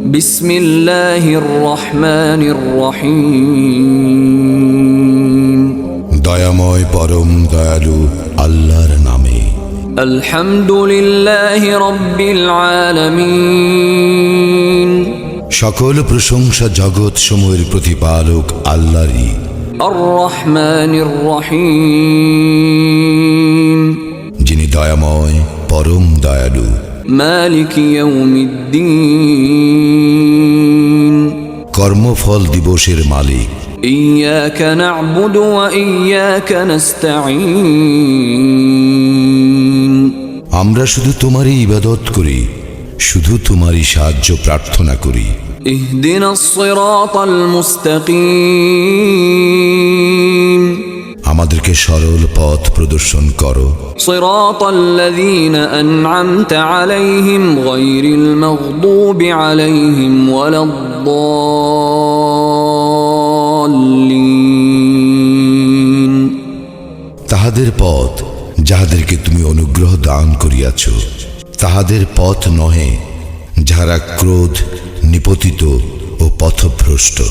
বিসমিল্লাহির রহমানির রহিম। দয়াময় পরম দয়ালু আল্লাহর নামে। আলহামদুলিল্লাহি রাব্বিল আলামিন। সকল প্রশংসা জগৎ সমূহের প্রতিপালক আল্লাহরই। আর রহমানির রহিম। যিনি দয়াময় পরম দয়ালু। মালিক ইয়াউমিদ্দিন। কর্মফল দিবসের মালিক। ইয়াকা না'বুদু ওয়া ইয়াকা নাস্তাঈন। আমরা শুধু তোমারই ইবাদত করি, শুধু তোমারই সাহায্য প্রার্থনা করি। ইহদিনাস সিরাতাল মুস্তাকিম। আমাদেরকে সরল পথ প্রদর্শন করো। সিরাতাল্লাযীনা আন'আমতা আলাইহিম গায়রিল মাগদুবি আলাইহিম ওয়ালাদ-দাল্লিন। তাহাদের পথ যাহাদেরকে তুমি অনুগ্রহ দান করিয়াছ, তাহাদের পথ নহে যাহারা ক্রোধ নিপতিত ও পথভ্রষ্ট।